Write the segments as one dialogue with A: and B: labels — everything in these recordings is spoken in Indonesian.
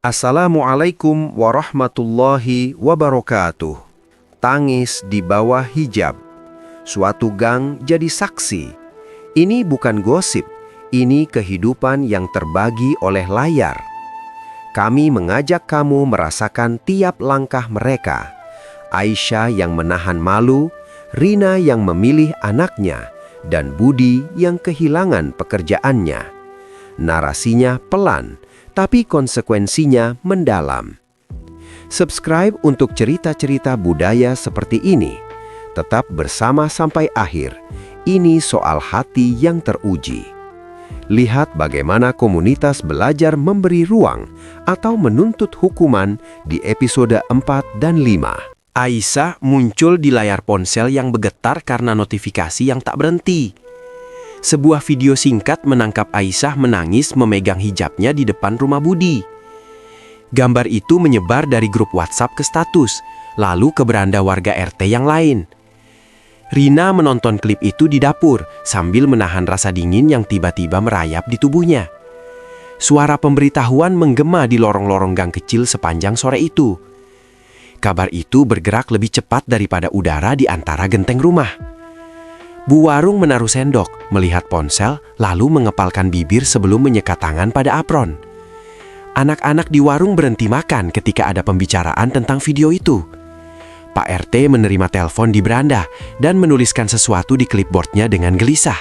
A: Assalamualaikum warahmatullahi wabarakatuh. Tangis di bawah hijab. Suatu gang jadi saksi. Ini bukan gosip, ini kehidupan yang terbagi oleh layar. Kami mengajak kamu merasakan tiap langkah mereka. Aisyah yang menahan malu, Rina yang memilih anaknya, dan Budi yang kehilangan pekerjaannya. Narasinya pelan, tapi konsekuensinya mendalam. Subscribe untuk cerita-cerita budaya seperti ini. Tetap bersama sampai akhir. Ini soal hati yang teruji. Lihat bagaimana komunitas belajar memberi ruang atau menuntut hukuman di episode 4 dan 5. Aisyah muncul di layar ponsel yang bergetar karena notifikasi yang tak berhenti. Sebuah video singkat menangkap Aisyah menangis memegang hijabnya di depan rumah Budi. Gambar itu menyebar dari grup WhatsApp ke status, lalu ke beranda warga RT yang lain. Rina menonton klip itu di dapur sambil menahan rasa dingin yang tiba-tiba merayap di tubuhnya. Suara pemberitahuan menggema di lorong-lorong gang kecil sepanjang sore itu. Kabar itu bergerak lebih cepat daripada udara di antara genteng rumah. Bu warung menaruh sendok, melihat ponsel, lalu mengepalkan bibir sebelum menyekat tangan pada apron. Anak-anak di warung berhenti makan ketika ada pembicaraan tentang video itu. Pak RT menerima telepon di beranda dan menuliskan sesuatu di clipboardnya dengan gelisah.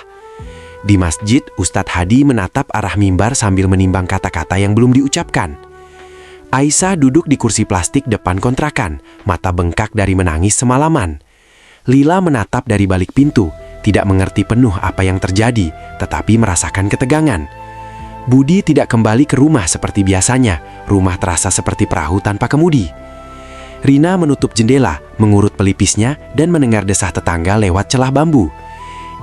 A: Di masjid, Ustadz Hadi menatap arah mimbar sambil menimbang kata-kata yang belum diucapkan. Aisyah duduk di kursi plastik depan kontrakan, mata bengkak dari menangis semalaman. Lila menatap dari balik pintu, tidak mengerti penuh apa yang terjadi, tetapi merasakan ketegangan. Budi tidak kembali ke rumah seperti biasanya, rumah terasa seperti perahu tanpa kemudi. Rina menutup jendela, mengurut pelipisnya, dan mendengar desah tetangga lewat celah bambu.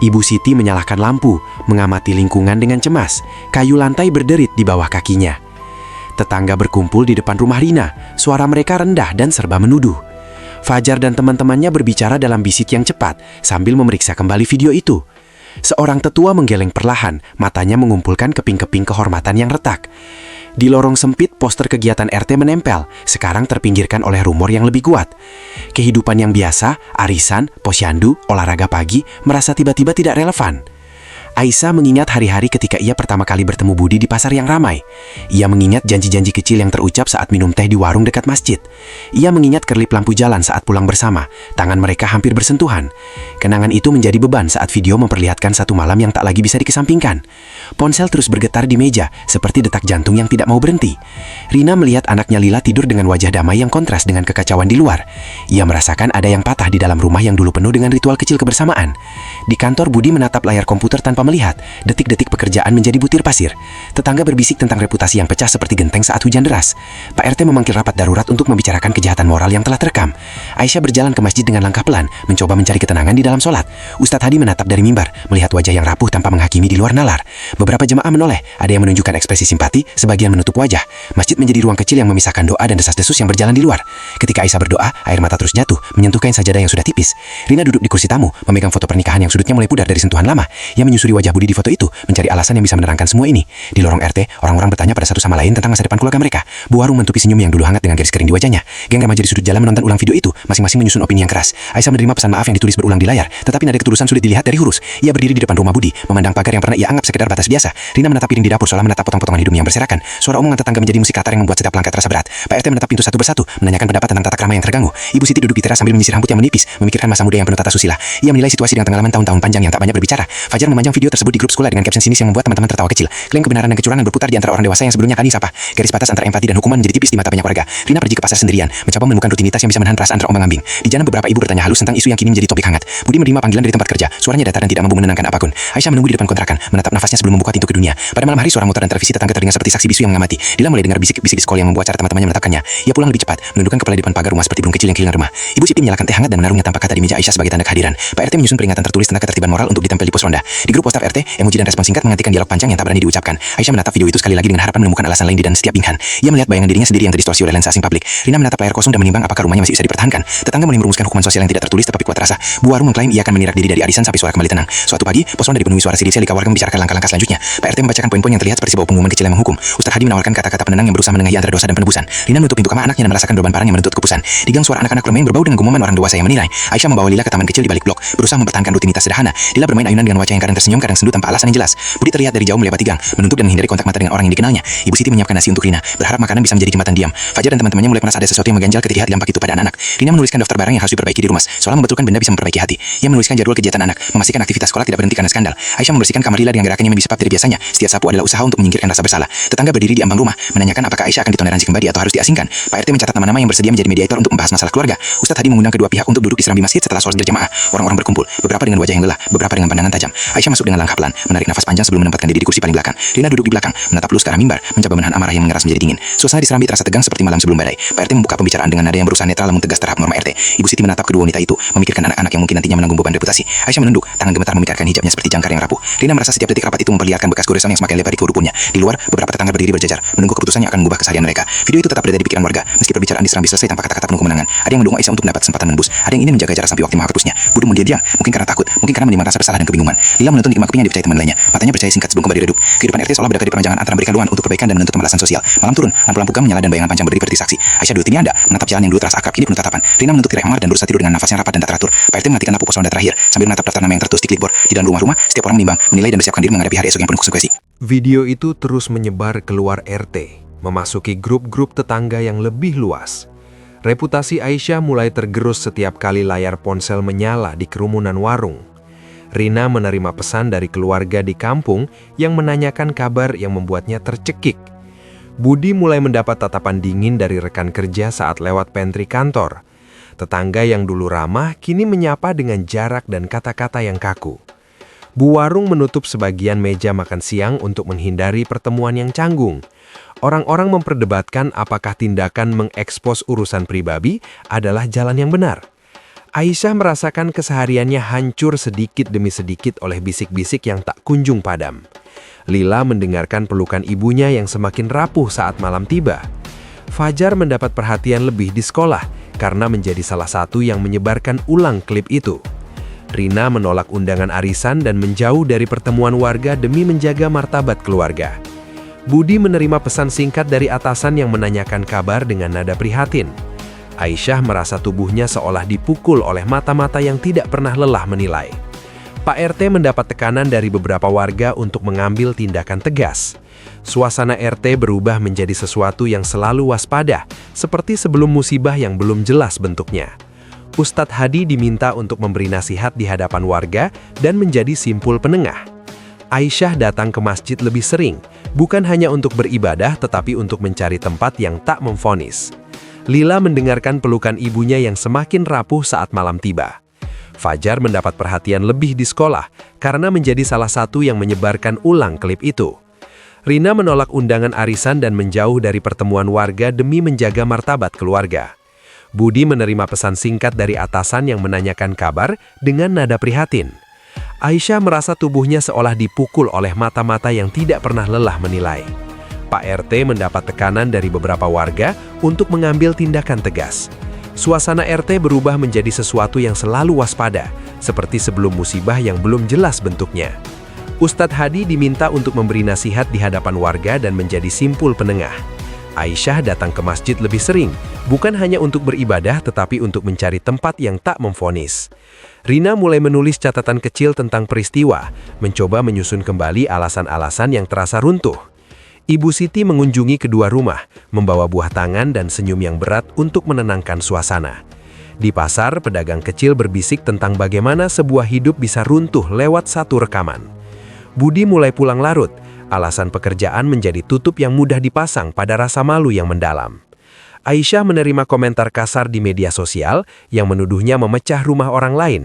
A: Ibu Siti menyalakan lampu, mengamati lingkungan dengan cemas, kayu lantai berderit di bawah kakinya. Tetangga berkumpul di depan rumah Rina, suara mereka rendah dan serba menuduh. Fajar dan teman-temannya berbicara dalam bisik yang cepat sambil memeriksa kembali video itu. Seorang tetua menggeleng perlahan, matanya mengumpulkan keping-keping kehormatan yang retak. Di lorong sempit, poster kegiatan RT menempel, sekarang terpinggirkan oleh rumor yang lebih kuat. Kehidupan yang biasa, arisan, posyandu, olahraga pagi, merasa tiba-tiba tidak relevan. Aisyah mengingat hari-hari ketika ia pertama kali bertemu Budi di pasar yang ramai. Ia mengingat janji-janji kecil yang terucap saat minum teh di warung dekat masjid. Ia mengingat kerlip lampu jalan saat pulang bersama. Tangan mereka hampir bersentuhan. Kenangan itu menjadi beban saat video memperlihatkan satu malam yang tak lagi bisa dikesampingkan. Ponsel terus bergetar di meja, seperti detak jantung yang tidak mau berhenti. Rina melihat anaknya Lila tidur dengan wajah damai yang kontras dengan kekacauan di luar. Ia merasakan ada yang patah di dalam rumah yang dulu penuh dengan ritual kecil kebersamaan. Di kantor, Budi menatap layar komputer tanpa melihat. Detik-detik pekerjaan menjadi butir pasir. Tetangga berbisik tentang reputasi yang pecah seperti genteng saat hujan deras. Pak RT memanggil rapat darurat untuk membicarakan kejahatan moral yang telah terekam. Aisyah berjalan ke masjid dengan langkah pelan, mencoba mencari ketenangan di dalam sholat. Ustadz Hadi menatap dari mimbar, melihat wajah yang rapuh tanpa menghakimi di luar nalar. Beberapa jemaah menoleh, ada yang menunjukkan ekspresi simpati, sebagian menutup wajah. Masjid menjadi ruang kecil yang memisahkan doa dan desas-desus yang berjalan di luar. Ketika Aisyah berdoa, air mata terus jatuh, menyentuh kain sajadah yang sudah tipis. Rina duduk di kursi tamu, memegang foto pernikahan yang sudutnya mulai pudar dari sentuhan lama. Ia menyusuri wajah Budi di foto itu, mencari alasan yang bisa menerangkan semua ini. Di lorong RT, orang-orang bertanya pada satu sama lain tentang masa depan keluarga mereka. Bu warung mentupi senyum yang dulu hangat dengan garis kering di wajahnya. Geng remaja di sudut jalan menonton ulang video itu, masing-masing menyusun opini yang keras. Aisyah menerima pesan maaf yang ditulis berulang di layar, tetapi nada ketulusan sulit dilihat dari huruf. Ia berdiri di depan rumah Budi, memandang pagar yang pernah ia anggap sekedar batas biasa. Rina menatap piring di dapur seolah menatap potong-potongan hidung yang berserakan. Suara omongan tetangga menjadi musik latar yang membuat setiap langkah terasa berat. Pak RT menatap pintu satu persatu, menanyakan pendapat tentang tata krama yang terganggu. Ibu Siti duduk di teras sambil menyisir rambut yang menipis, memikirkan masa muda yang penuh tata susila. Ia menilai situasi dengan pengalaman tahun-tahun panjang yang tak banyak berbicara. Fajar memanjang video tersebut di grup sekolah dengan caption sinis yang membuat teman-teman tertawa kecil. Klaim kebenaran dan kecurangan berputar di antara orang dewasa yang sebelumnya kali sapa. Garis batas antara empati dan hukuman menjadi tipis di mata banyak warga. Rina pergi ke pasar sendirian, mencoba menemukan rutinitas yang bisa menahan perasaan terombang-ambing. Di jalan beberapa ibu bertanya halus tentang isu yang kini menjadi topik hangat. Budi menerima panggilan dari tempat kerja, suaranya datar dan tidak mampu menenangkan apapun. Aisyah menunggu di depan kontrakan, menatap nafasnya sebelum membuka pintu ke dunia. Pada malam hari, suara motor dan televisi tetangga terdengar seperti saksi bisu yang mengamati. Lila mulai dengar bisik-bisik di sekolah yang membuat cara teman-temannya menetapkannya. Ia pulang lebih cepat, menundukkan kepala di depan pagar rumah seperti burung kecil yang kehilangan rumah. Ibu Siti menyalakan teh hangat dan menaruhnya tanpa kata di meja Aisyah sebagai tanda kehadiran. Pak RT menyusun peringatan tertulis tentang ketertiban moral untuk ditempel di pos ronda. Di grup WhatsApp RT, emoji dan respon singkat menghentikan dialog panjang yang tak berani diucapkan. Aisyah menatap video itu sekali lagi dengan harapan menemukan alasan lain di dan setiap pinghan. Ia melihat bayangan dirinya sendiri yang terdistorsi oleh lensa asing publik. Rina menatap layar kosong dan menimbang apakah rumahnya masih bisa dipertahankan. Tetangga mulai merumuskan hukuman sosial yang tidak tertulis tetapi kuat terasa. Bu warung mengklaim ia akan menirak diri dari arisan sampai suara kembali tenang. Suatu pagi, pos ronda dipenuhi suara sidik selika warga membicarakan langkah-langkah selanjutnya.
B: selanjutnya, Pak RT membacakan poin-poin yang terlihat seperti sebuah pengumuman kecil yang menghukum. Ustadz Hadi menawarkan kata-kata penenang yang berusaha menengahi antara dosa dan penebusan. Rina menutup pintu kamar anaknya dan merasakan beban parang yang menuntut keputusan. Di gang suara anak-anak bermain berbau dengan gumuman orang dewasa yang menilai. Aisyah membawa Lila ke taman kecil di balik blok, berusaha mempertahankan rutinitas sederhana. Lila bermain ayunan dengan wajah yang kadang tersenyum, kadang sendu tanpa alasan yang jelas. Budi terlihat dari jauh melewati gang, menutup dan menghindari kontak mata dengan orang yang dikenalnya. Ibu Siti menyiapkan nasi untuk Rina, berharap makanan bisa menjadi jembatan diam. Fajar dan teman-temannya mulai merasa ada sesuatu yang mengganjal ketika dilampak itu pada anak-anak. Rina menuliskan daftar barang yang harus diperbaiki di rumah, seolah membetulkan benda bisa memperbaiki hati. Ia menuliskan jadwal kegiatan anak, memastikan aktivitas sekolah tidak berhenti karena skandal. Aisyah membersihkan kamar Lila dengan gerakan yang lebih cepat dari biasanya. Setiap sapu adalah usaha untuk menyingkirkan rasa bersalah. Tetangga berdiri di ambang rumah, menanyakan apakah Aisyah akan ditoleransi kembali atau harus diasingkan. Pak RT mencatat nama-nama yang bersedia menjadi mediator untuk membahas masalah keluarga. Ustadz Hadi mengundang kedua pihak untuk duduk di serambi masjid setelah sholat berjamaah. Orang-orang berkumpul, beberapa dengan wajah yang lelah, beberapa dengan pandangan tajam. Aisyah masuk dengan langkah pelan, menarik nafas panjang sebelum menempatkan diri di kursi paling belakang. Rina duduk di belakang, menatap lurus ke arah mimbar, mencoba menahan amarah yang mengeras menjadi dingin. Suasana di serambi terasa tegang seperti malam sebelum badai. Pak RT membuka pembicaraan dengan nada yang berusaha netral namun tegas terhadap norma RT. Ibu Siti menatap kedua wanita itu, memikirkan anak-anak yang mungkin nantinya menanggung beban reputasi. Aisyah menunduk, tangan gemetar memikirkan hijabnya seperti jangkar yang rapuh. Rina merasa setiap detik rapat itu memperlihatkan bekas goresan yang semakin lebar di kerudungnya. Di luar, beberapa tetangga berdiri berjajar, menunggu keputusan yang akan mengubah keseharian mereka. Video itu tetap berada di pikiran warga, meski perbicaraan di serambi selesai tanpa kata-kata penuh kemenangan. Ada yang mendukung Aisyah untuk mendapat kesempatan menembus, ada yang ingin menjaga jarak sampai waktu menghapusnya. Budi dia diam, mungkin karena takut, mungkin karena merasa bersalah dan kebingungan. Lila menuntun nikmat kopinya dipercaya teman lainnya. Matanya percaya singkat sebelum kembali redup. Kehidupan RT seolah berada di perancangan antara memberikan luang untuk perbaikan dan menuntut pembalasan sosial. Malam turun, lampu-lampu gang menyala dan bayangan panjang berdiri seperti saksi. Aisyah duduk anda, menatap jalan yang dulu terasa akrab, kini penuh tatapan. Rina menutup tirai amar dan berusaha tidur dengan nafas yang rapat dan tak teratur. Pak RT mematikan lampu pos ronda terakhir sambil menatap daftar nama yang tertulis di clipboard. Di dalam rumah-rumah, setiap orang menimbang, menilai dan bersiapkan diri menghadapi hari esok yang penuh konsekuensi.
A: Video itu terus menyebar keluar RT, memasuki grup-grup tetangga yang lebih luas. Reputasi Aisyah mulai tergerus setiap kali layar ponsel menyala di kerumunan warung. Rina menerima pesan dari keluarga di kampung yang menanyakan kabar yang membuatnya tercekik. Budi mulai mendapat tatapan dingin dari rekan kerja saat lewat pantry kantor. Tetangga yang dulu ramah kini menyapa dengan jarak dan kata-kata yang kaku. Bu warung menutup sebagian meja makan siang untuk menghindari pertemuan yang canggung. Orang-orang memperdebatkan apakah tindakan mengekspos urusan pribadi adalah jalan yang benar. Aisyah merasakan kesehariannya hancur sedikit demi sedikit oleh bisik-bisik yang tak kunjung padam. Lila mendengarkan pelukan ibunya yang semakin rapuh saat malam tiba. Fajar mendapat perhatian lebih di sekolah karena menjadi salah satu yang menyebarkan ulang klip itu. Rina menolak undangan arisan dan menjauh dari pertemuan warga demi menjaga martabat keluarga. Budi menerima pesan singkat dari atasan yang menanyakan kabar dengan nada prihatin. Aisyah merasa tubuhnya seolah dipukul oleh mata-mata yang tidak pernah lelah menilai. Pak RT mendapat tekanan dari beberapa warga untuk mengambil tindakan tegas. Suasana RT berubah menjadi sesuatu yang selalu waspada, seperti sebelum musibah yang belum jelas bentuknya. Ustadz Hadi diminta untuk memberi nasihat di hadapan warga dan menjadi simpul penengah. Aisyah datang ke masjid lebih sering, bukan hanya untuk beribadah tetapi untuk mencari tempat yang tak memvonis. Lila mendengarkan pelukan ibunya yang semakin rapuh saat malam tiba. Fajar mendapat perhatian lebih di sekolah karena menjadi salah satu yang menyebarkan ulang klip itu. Rina menolak undangan arisan dan menjauh dari pertemuan warga demi menjaga martabat keluarga. Budi menerima pesan singkat dari atasan yang menanyakan kabar dengan nada prihatin. Aisyah merasa tubuhnya seolah dipukul oleh mata-mata yang tidak pernah lelah menilai. Pak RT mendapat tekanan dari beberapa warga untuk mengambil tindakan tegas. Suasana RT berubah menjadi sesuatu yang selalu waspada, seperti sebelum musibah yang belum jelas bentuknya. Ustadz Hadi diminta untuk memberi nasihat di hadapan warga dan menjadi simpul penengah. Aisyah datang ke masjid lebih sering, bukan hanya untuk beribadah tetapi untuk mencari tempat yang tak memvonis. Rina mulai menulis catatan kecil tentang peristiwa, mencoba menyusun kembali alasan-alasan yang terasa runtuh. Ibu Siti mengunjungi kedua rumah, membawa buah tangan dan senyum yang berat untuk menenangkan suasana. Di pasar, pedagang kecil berbisik tentang bagaimana sebuah hidup bisa runtuh lewat satu rekaman. Budi mulai pulang larut. Alasan pekerjaan menjadi tutup yang mudah dipasang pada rasa malu yang mendalam. Aisyah menerima komentar kasar di media sosial yang menuduhnya memecah rumah orang lain.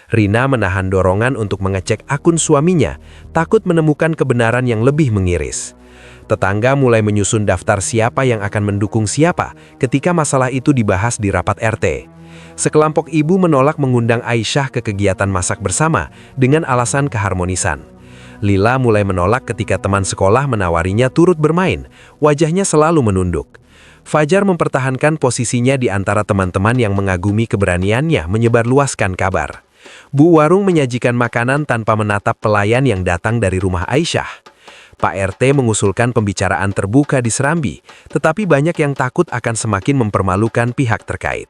A: Rina menahan dorongan untuk mengecek akun suaminya, takut menemukan kebenaran yang lebih mengiris. Tetangga mulai menyusun daftar siapa yang akan mendukung siapa ketika masalah itu dibahas di rapat RT. Sekelompok ibu menolak mengundang Aisyah ke kegiatan masak bersama dengan alasan keharmonisan. Lila mulai menolak ketika teman sekolah menawarinya turut bermain, wajahnya selalu menunduk. Fajar mempertahankan posisinya di antara teman-teman yang mengagumi keberaniannya menyebarluaskan kabar. Bu warung menyajikan makanan tanpa menatap pelayan yang datang dari rumah Aisyah. Pak RT mengusulkan pembicaraan terbuka di Serambi, tetapi banyak yang takut akan semakin mempermalukan pihak terkait.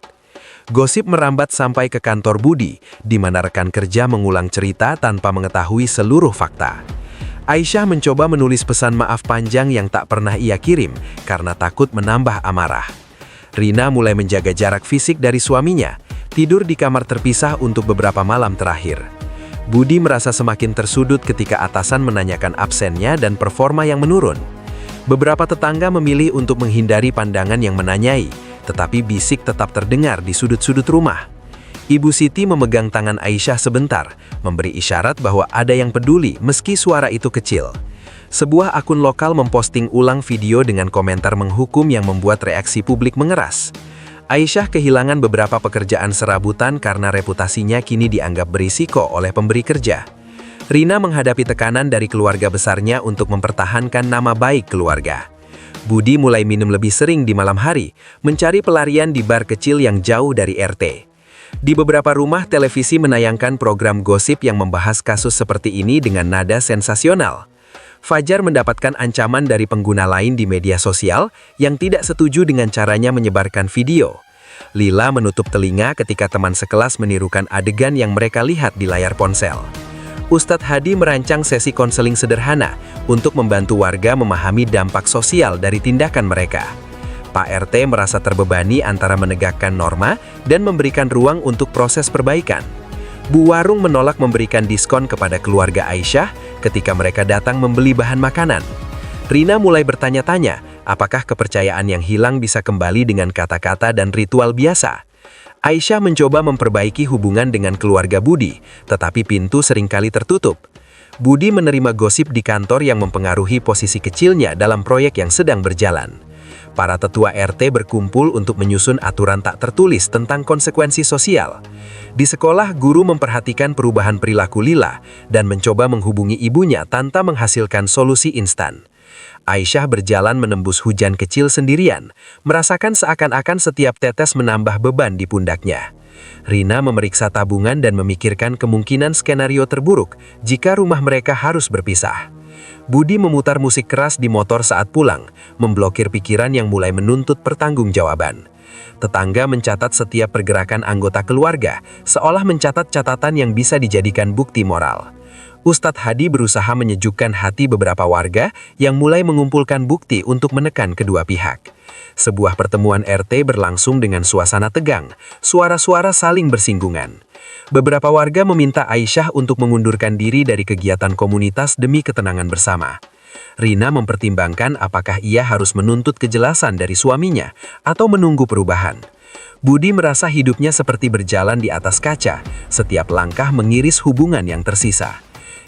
A: Gosip merambat sampai ke kantor Budi, di mana rekan kerja mengulang cerita tanpa mengetahui seluruh fakta. Aisyah mencoba menulis pesan maaf panjang yang tak pernah ia kirim karena takut menambah amarah. Rina mulai menjaga jarak fisik dari suaminya, tidur di kamar terpisah untuk beberapa malam terakhir. Budi merasa semakin tersudut ketika atasan menanyakan absennya dan performa yang menurun. Beberapa tetangga memilih untuk menghindari pandangan yang menanyai, tetapi bisik tetap terdengar di sudut-sudut rumah. Ibu Siti memegang tangan Aisyah sebentar, memberi isyarat bahwa ada yang peduli meski suara itu kecil. Sebuah akun lokal memposting ulang video dengan komentar menghukum yang membuat reaksi publik mengeras. Aisyah kehilangan beberapa pekerjaan serabutan karena reputasinya kini dianggap berisiko oleh pemberi kerja. Rina menghadapi tekanan dari keluarga besarnya untuk mempertahankan nama baik keluarga. Budi mulai minum lebih sering di malam hari, mencari pelarian di bar kecil yang jauh dari RT. Di beberapa rumah televisi menayangkan program gosip yang membahas kasus seperti ini dengan nada sensasional. Fajar mendapatkan ancaman dari pengguna lain di media sosial yang tidak setuju dengan caranya menyebarkan video. Lila menutup telinga ketika teman sekelas menirukan adegan yang mereka lihat di layar ponsel. Ustadz Hadi merancang sesi konseling sederhana untuk membantu warga memahami dampak sosial dari tindakan mereka. Pak RT merasa terbebani antara menegakkan norma dan memberikan ruang untuk proses perbaikan. Bu warung menolak memberikan diskon kepada keluarga Aisyah ketika mereka datang membeli bahan makanan. Rina mulai bertanya-tanya, apakah kepercayaan yang hilang bisa kembali dengan kata-kata dan ritual biasa? Aisyah mencoba memperbaiki hubungan dengan keluarga Budi, tetapi pintu seringkali tertutup. Budi menerima gosip di kantor yang mempengaruhi posisi kecilnya dalam proyek yang sedang berjalan. Para tetua RT berkumpul untuk menyusun aturan tak tertulis tentang konsekuensi sosial. Di sekolah, guru memperhatikan perubahan perilaku Lila dan mencoba menghubungi ibunya tanpa menghasilkan solusi instan. Aisyah berjalan menembus hujan kecil sendirian, merasakan seakan-akan setiap tetes menambah beban di pundaknya. Rina memeriksa tabungan dan memikirkan kemungkinan skenario terburuk jika rumah mereka harus berpisah. Budi memutar musik keras di motor saat pulang, memblokir pikiran yang mulai menuntut pertanggungjawaban. Tetangga mencatat setiap pergerakan anggota keluarga, seolah mencatat catatan yang bisa dijadikan bukti moral. Ustadz Hadi berusaha menyejukkan hati beberapa warga yang mulai mengumpulkan bukti untuk menekan kedua pihak. Sebuah pertemuan RT berlangsung dengan suasana tegang, suara-suara saling bersinggungan. Beberapa warga meminta Aisyah untuk mengundurkan diri dari kegiatan komunitas demi ketenangan bersama. Rina mempertimbangkan apakah ia harus menuntut kejelasan dari suaminya atau menunggu perubahan. Budi merasa hidupnya seperti berjalan di atas kaca, setiap langkah mengiris hubungan yang tersisa.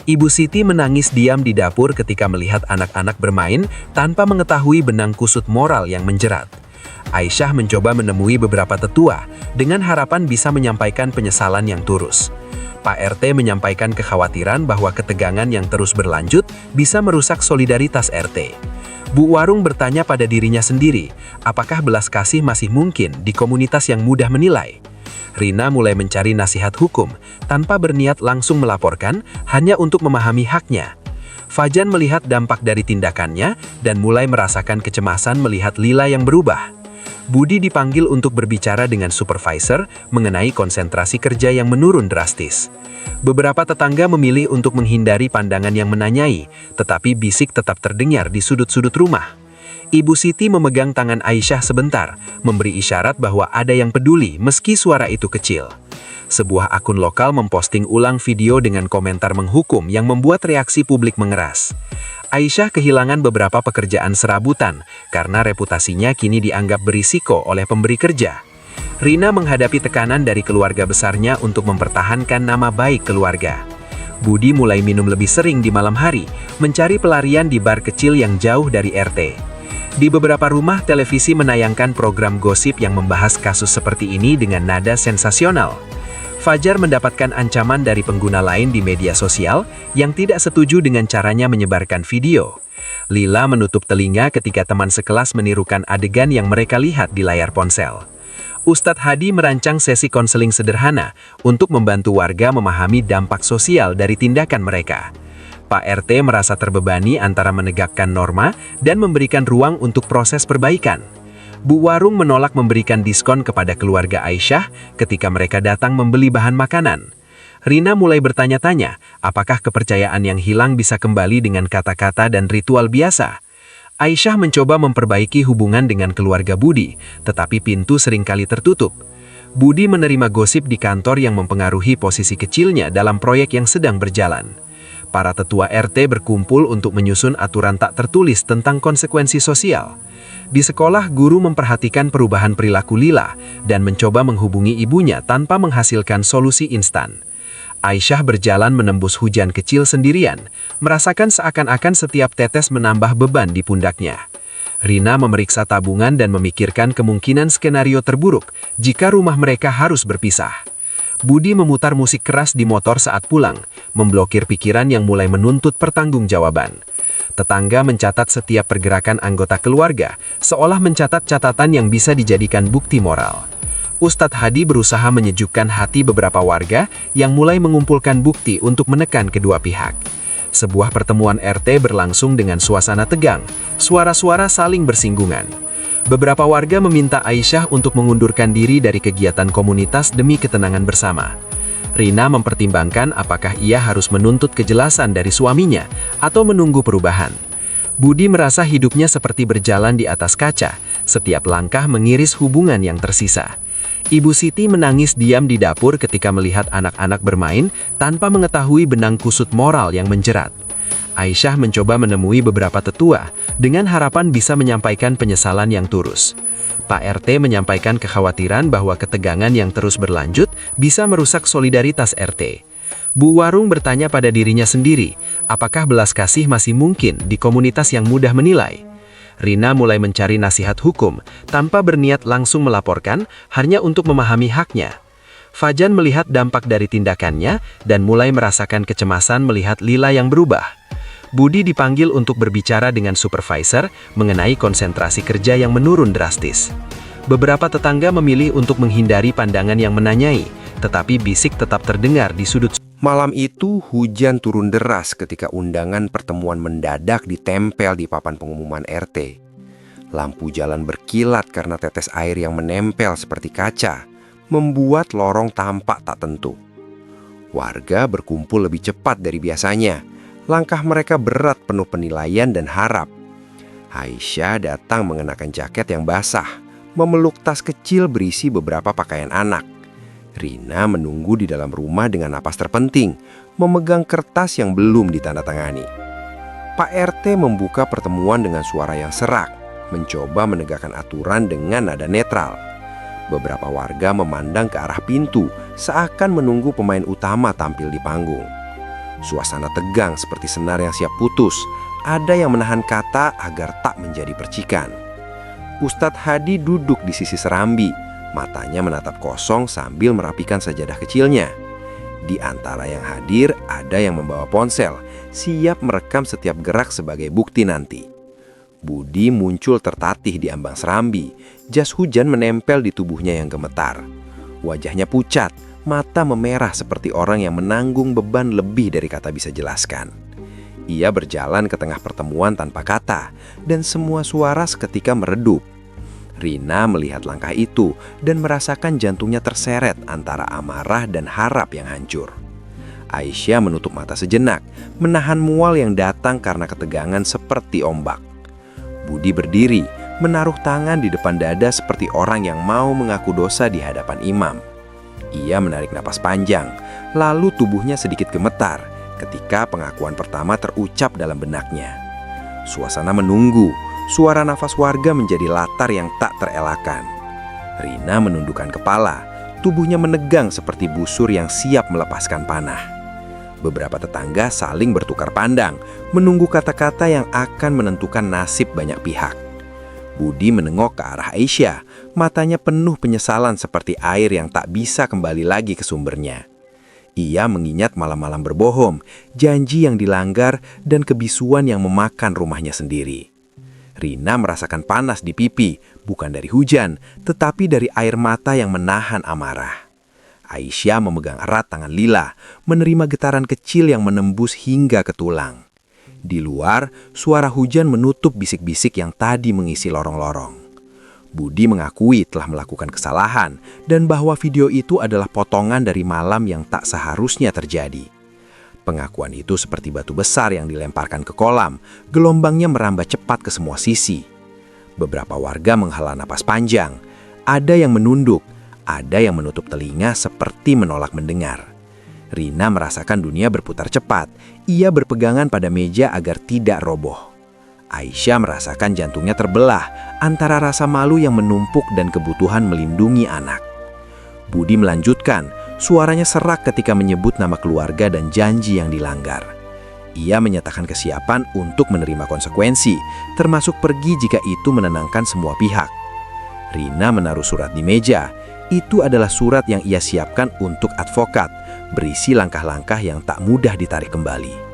A: Ibu Siti menangis diam di dapur ketika melihat anak-anak bermain tanpa mengetahui benang kusut moral yang menjerat. Aisyah mencoba menemui beberapa tetua dengan harapan bisa menyampaikan penyesalan yang tulus. Pak RT menyampaikan kekhawatiran bahwa ketegangan yang terus berlanjut bisa merusak solidaritas RT. Bu warung bertanya pada dirinya sendiri, apakah belas kasih masih mungkin di komunitas yang mudah menilai? Rina mulai mencari nasihat hukum, tanpa berniat langsung melaporkan, hanya untuk memahami haknya. Fajan melihat dampak dari tindakannya, dan mulai merasakan kecemasan melihat Lila yang berubah. Budi dipanggil untuk berbicara dengan supervisor mengenai konsentrasi kerja yang menurun drastis. Beberapa tetangga memilih untuk menghindari pandangan yang menanyai, tetapi bisik tetap terdengar di sudut-sudut rumah. Ibu Siti memegang tangan Aisyah sebentar, memberi isyarat bahwa ada yang peduli meski suara itu kecil. Sebuah akun lokal memposting ulang video dengan komentar menghukum yang membuat reaksi publik mengeras. Aisyah kehilangan beberapa pekerjaan serabutan karena reputasinya kini dianggap berisiko oleh pemberi kerja. Rina menghadapi tekanan dari keluarga besarnya untuk mempertahankan nama baik keluarga. Budi mulai minum lebih sering di malam hari, mencari pelarian di bar kecil yang jauh dari RT. Di beberapa rumah televisi menayangkan program gosip yang membahas kasus seperti ini dengan nada sensasional. Fajar mendapatkan ancaman dari pengguna lain di media sosial yang tidak setuju dengan caranya menyebarkan video. Lila menutup telinga ketika teman sekelas menirukan adegan yang mereka lihat di layar ponsel.
C: Ustadz Hadi merancang sesi konseling sederhana untuk membantu warga memahami dampak sosial dari tindakan mereka. Pak RT merasa terbebani antara menegakkan norma dan memberikan ruang untuk proses perbaikan. Bu Warung menolak memberikan diskon kepada keluarga Aisyah ketika mereka datang membeli bahan makanan. Rina mulai bertanya-tanya, apakah kepercayaan yang hilang bisa kembali dengan kata-kata dan ritual biasa? Aisyah mencoba memperbaiki hubungan dengan keluarga Budi, tetapi pintu seringkali tertutup. Budi menerima gosip di kantor yang mempengaruhi posisi kecilnya dalam proyek yang sedang berjalan. Para tetua RT berkumpul untuk menyusun aturan tak tertulis tentang konsekuensi sosial. Di sekolah, guru memperhatikan perubahan perilaku Lila dan mencoba menghubungi ibunya tanpa menghasilkan solusi instan. Aisyah berjalan menembus hujan kecil sendirian, merasakan seakan-akan setiap tetes menambah beban di pundaknya. Rina memeriksa tabungan dan memikirkan kemungkinan skenario terburuk jika rumah mereka harus berpisah. Budi memutar musik keras di motor saat pulang, memblokir pikiran yang mulai menuntut pertanggungjawaban. Tetangga mencatat setiap pergerakan anggota keluarga, seolah mencatat catatan yang bisa dijadikan bukti moral. Ustadz Hadi berusaha menyejukkan hati beberapa warga yang mulai mengumpulkan bukti untuk menekan kedua pihak. Sebuah pertemuan RT berlangsung dengan suasana tegang, suara-suara saling bersinggungan. Beberapa warga meminta Aisyah untuk mengundurkan diri dari kegiatan komunitas demi ketenangan bersama. Rina mempertimbangkan apakah ia harus menuntut kejelasan dari suaminya atau menunggu perubahan. Budi merasa hidupnya seperti berjalan di atas kaca, setiap langkah mengiris hubungan yang tersisa. Ibu Siti menangis diam di dapur ketika melihat anak-anak bermain tanpa mengetahui benang kusut moral yang menjerat. Aisyah mencoba menemui beberapa tetua dengan harapan bisa menyampaikan penyesalan yang tulus. Pak RT menyampaikan kekhawatiran bahwa ketegangan yang terus berlanjut bisa merusak solidaritas RT. Bu Warung bertanya pada dirinya sendiri, apakah belas kasih masih mungkin di komunitas yang mudah menilai? Rina mulai mencari nasihat hukum, tanpa berniat langsung melaporkan, hanya untuk memahami haknya. Fajan melihat dampak dari tindakannya, dan mulai merasakan kecemasan melihat Lila yang berubah. Budi dipanggil untuk berbicara dengan supervisor mengenai konsentrasi kerja yang menurun drastis. Beberapa tetangga memilih untuk menghindari pandangan yang menanyai, tetapi bisik tetap terdengar di sudut.
A: Malam itu hujan turun deras ketika undangan pertemuan mendadak ditempel di papan pengumuman RT. Lampu jalan berkilat karena tetes air yang menempel seperti kaca, membuat lorong tampak tak tentu. Warga berkumpul lebih cepat dari biasanya. Langkah mereka berat penuh penilaian dan harap. Aisyah datang mengenakan jaket yang basah, memeluk tas kecil berisi beberapa pakaian anak. Rina menunggu di dalam rumah dengan napas terpenting, memegang kertas yang belum ditandatangani. Pak RT membuka pertemuan dengan suara yang serak, mencoba menegakkan aturan dengan nada netral. Beberapa warga memandang ke arah pintu, seakan menunggu pemain utama tampil di panggung. Suasana tegang seperti senar yang siap putus, ada yang menahan kata agar tak menjadi percikan. Ustadz Hadi duduk di sisi serambi, matanya menatap kosong sambil merapikan sajadah kecilnya. Di antara yang hadir, ada yang membawa ponsel, siap merekam setiap gerak sebagai bukti nanti. Budi muncul tertatih di ambang serambi, jas hujan menempel di tubuhnya yang gemetar. Wajahnya pucat, mata memerah seperti orang yang menanggung beban lebih dari kata bisa jelaskan. Ia berjalan ke tengah pertemuan tanpa kata, dan semua suara seketika meredup. Rina melihat langkah itu dan merasakan jantungnya terseret antara amarah dan harap yang hancur. Aisyah menutup mata sejenak, menahan mual yang datang karena ketegangan seperti ombak. Budi berdiri, menaruh tangan di depan dada seperti orang yang mau mengaku dosa di hadapan imam. Ia menarik napas panjang, lalu tubuhnya sedikit gemetar ketika pengakuan pertama terucap dalam benaknya. Suasana menunggu. Suara nafas warga menjadi latar yang tak terelakkan. Rina menundukkan kepala, tubuhnya menegang seperti busur yang siap melepaskan panah. Beberapa tetangga saling bertukar pandang, menunggu kata-kata yang akan menentukan nasib banyak pihak. Budi menengok ke arah Aisyah, matanya penuh penyesalan seperti air yang tak bisa kembali lagi ke sumbernya. Ia mengingat malam-malam berbohong, janji yang dilanggar, dan kebisuan yang memakan rumahnya sendiri. Rina merasakan panas di pipi, bukan dari hujan, tetapi dari air mata yang menahan amarah. Aisyah memegang erat tangan Lila, menerima getaran kecil yang menembus hingga ke tulang. Di luar, suara hujan menutup bisik-bisik yang tadi mengisi lorong-lorong. Budi mengakui telah melakukan kesalahan dan bahwa video itu adalah potongan dari malam yang tak seharusnya terjadi. Pengakuan itu seperti batu besar yang dilemparkan ke kolam, gelombangnya merambah cepat ke semua sisi. Beberapa warga menghela napas panjang, ada yang menunduk, ada yang menutup telinga seperti menolak mendengar. Rina merasakan dunia berputar cepat, ia berpegangan pada meja agar tidak roboh. Aisyah merasakan jantungnya terbelah antara rasa malu yang menumpuk dan kebutuhan melindungi anak. Budi melanjutkan, suaranya serak ketika menyebut nama keluarga dan janji yang dilanggar. Ia menyatakan kesiapan untuk menerima konsekuensi, termasuk pergi jika itu menenangkan semua pihak. Rina menaruh surat di meja. Itu adalah surat yang ia siapkan untuk advokat, berisi langkah-langkah yang tak mudah ditarik kembali.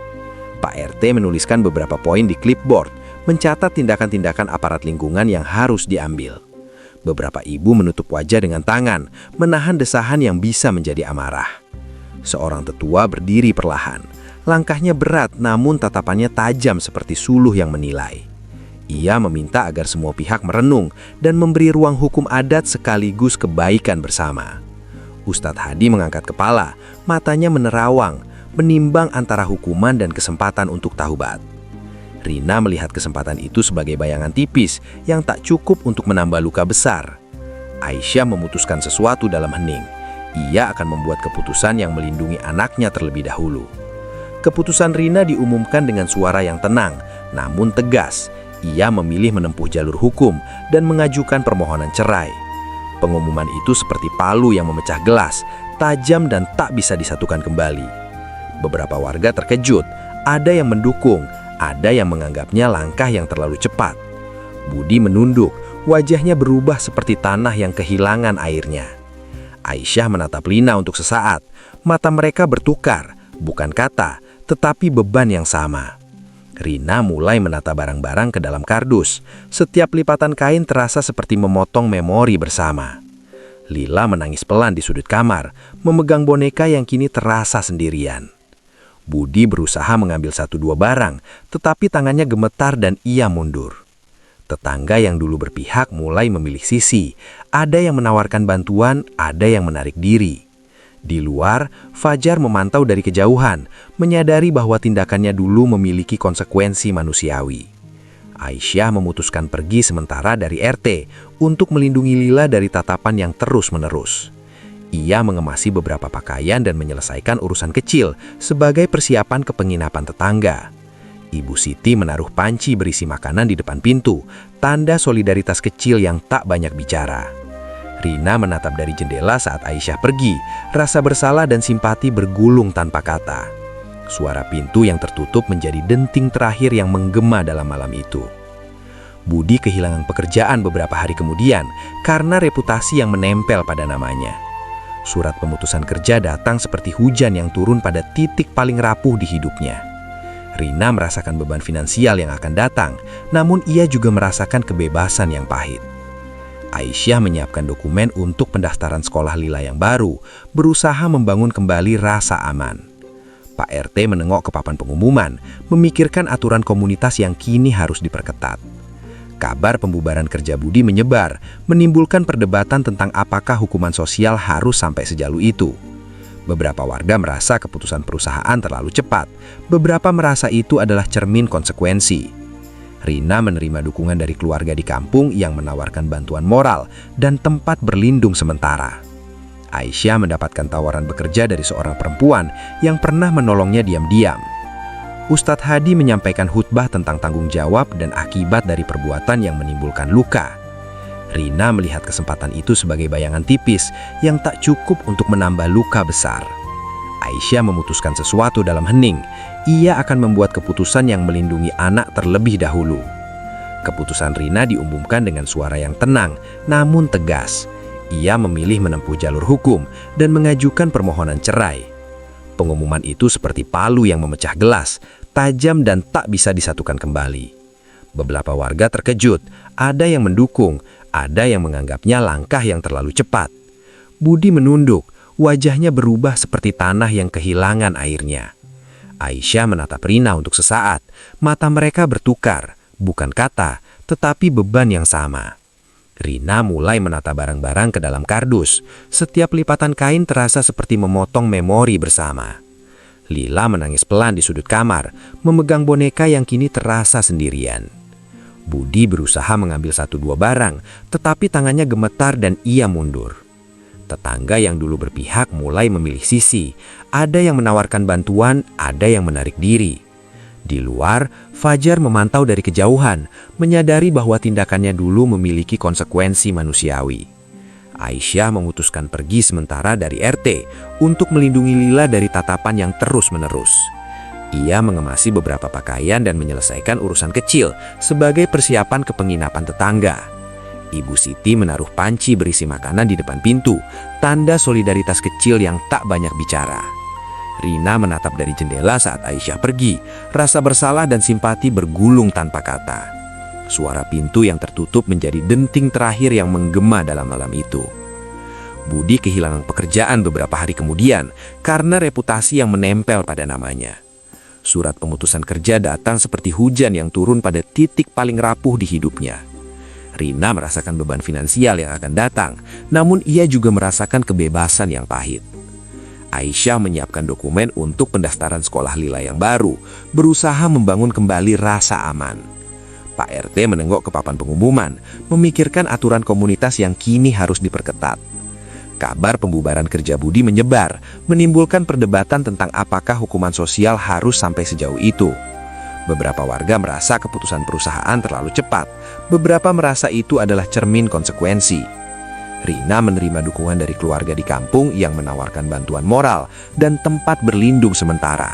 A: Pak RT menuliskan beberapa poin di clipboard, mencatat tindakan-tindakan aparat lingkungan yang harus diambil. Beberapa ibu menutup wajah dengan tangan, menahan desahan yang bisa menjadi amarah. Seorang tetua berdiri perlahan. Langkahnya berat namun tatapannya tajam seperti suluh yang menilai. Ia meminta agar semua pihak merenung dan memberi ruang hukum adat sekaligus kebaikan bersama. Ustadz Hadi mengangkat kepala, matanya menerawang, menimbang antara hukuman dan kesempatan untuk taubat. Rina melihat kesempatan itu sebagai bayangan tipis yang tak cukup untuk menambah luka besar. Aisyah memutuskan sesuatu dalam hening. Ia akan membuat keputusan yang melindungi anaknya terlebih dahulu. Keputusan Rina diumumkan dengan suara yang tenang, namun tegas. Ia memilih menempuh jalur hukum dan mengajukan permohonan cerai. Pengumuman itu seperti palu yang memecah gelas, tajam dan tak bisa disatukan kembali. Beberapa warga terkejut, ada yang mendukung, ada yang menganggapnya langkah yang terlalu cepat. Budi menunduk, wajahnya berubah seperti tanah yang kehilangan airnya. Aisyah menatap Lina untuk sesaat, mata mereka bertukar, bukan kata, tetapi beban yang sama. Rina mulai menata barang-barang ke dalam kardus. Setiap lipatan kain terasa seperti memotong memori bersama. Lila menangis pelan di sudut kamar, memegang boneka yang kini terasa sendirian. Budi berusaha mengambil satu dua barang, tetapi tangannya gemetar dan ia mundur. Tetangga yang dulu berpihak mulai memilih sisi. Ada yang menawarkan bantuan, ada yang menarik diri. Di luar, Fajar memantau dari kejauhan, menyadari bahwa tindakannya dulu memiliki konsekuensi manusiawi. Aisyah memutuskan pergi sementara dari RT untuk melindungi Lila dari tatapan yang terus-menerus. Ia mengemasi beberapa pakaian dan menyelesaikan urusan kecil sebagai persiapan ke penginapan tetangga. Ibu Siti menaruh panci berisi makanan di depan pintu, tanda solidaritas kecil yang tak banyak bicara. Rina menatap dari jendela saat Aisyah pergi, rasa bersalah dan simpati bergulung tanpa kata. Suara pintu yang tertutup menjadi denting terakhir yang menggema dalam malam itu. Budi kehilangan pekerjaan beberapa hari kemudian karena reputasi yang menempel pada namanya. Surat pemutusan kerja datang seperti hujan yang turun pada titik paling rapuh di hidupnya. Rina merasakan beban finansial yang akan datang, namun ia juga merasakan kebebasan yang pahit. Aisyah menyiapkan dokumen untuk pendaftaran sekolah Lila yang baru, berusaha membangun kembali rasa aman. Pak RT menengok ke papan pengumuman, memikirkan aturan komunitas yang kini harus diperketat. Kabar pembubaran kerja Budi menyebar, menimbulkan perdebatan tentang apakah hukuman sosial harus sampai sejauh itu. Beberapa warga merasa keputusan perusahaan terlalu cepat, beberapa merasa itu adalah cermin konsekuensi. Rina menerima dukungan dari keluarga di kampung yang menawarkan bantuan moral dan tempat berlindung sementara. Aisyah mendapatkan tawaran bekerja dari seorang perempuan yang pernah menolongnya diam-diam. Ustadz Hadi menyampaikan khutbah tentang tanggung jawab dan akibat dari perbuatan yang menimbulkan luka. Rina melihat kesempatan itu sebagai bayangan tipis yang tak cukup untuk menambah luka besar. Aisyah memutuskan sesuatu dalam hening. Ia akan membuat keputusan yang melindungi anak terlebih dahulu. Keputusan Rina diumumkan dengan suara yang tenang, namun tegas. Ia memilih menempuh jalur hukum dan mengajukan permohonan cerai. Pengumuman itu seperti palu yang memecah gelas, tajam dan tak bisa disatukan kembali. Beberapa warga terkejut, ada yang mendukung, Ada yang menganggapnya langkah yang terlalu cepat. Budi menunduk, wajahnya berubah seperti tanah yang kehilangan airnya. Aisyah menatap Rina untuk sesaat. Mata mereka bertukar, bukan kata, tetapi beban yang sama. Rina mulai menata barang-barang ke dalam kardus. Setiap lipatan kain terasa seperti memotong memori bersama. Lila menangis pelan di sudut kamar, memegang boneka yang kini terasa sendirian. Budi berusaha mengambil satu dua barang, tetapi tangannya gemetar dan ia mundur. Tetangga yang dulu berpihak mulai memilih sisi. Ada yang menawarkan bantuan, ada yang menarik diri. Di luar, Fajar memantau dari kejauhan, menyadari bahwa tindakannya dulu memiliki konsekuensi manusiawi. Aisyah memutuskan pergi sementara dari RT untuk melindungi Lila dari tatapan yang terus-menerus. Ia mengemasi beberapa pakaian dan menyelesaikan urusan kecil sebagai persiapan ke penginapan tetangga. Ibu Siti menaruh panci berisi makanan di depan pintu, tanda solidaritas kecil yang tak banyak bicara. Rina menatap dari jendela saat Aisyah pergi. Rasa bersalah dan simpati bergulung tanpa kata. Suara pintu yang tertutup menjadi denting terakhir yang menggema dalam malam itu. Budi kehilangan pekerjaan beberapa hari kemudian karena reputasi yang menempel pada namanya. Surat pemutusan kerja datang seperti hujan yang turun pada titik paling rapuh di hidupnya. Rina merasakan beban finansial yang akan datang, namun ia juga merasakan kebebasan yang pahit. Aisyah menyiapkan dokumen untuk pendaftaran sekolah Lila yang baru, berusaha membangun kembali rasa aman. Pak RT menenggok ke papan pengumuman, memikirkan aturan komunitas yang kini harus diperketat. Kabar pembubaran kerja Budi menyebar, menimbulkan perdebatan tentang apakah hukuman sosial harus sampai sejauh itu. Beberapa warga merasa keputusan perusahaan terlalu cepat, beberapa merasa itu adalah cermin konsekuensi. Rina menerima dukungan dari keluarga di kampung yang menawarkan bantuan moral dan tempat berlindung sementara.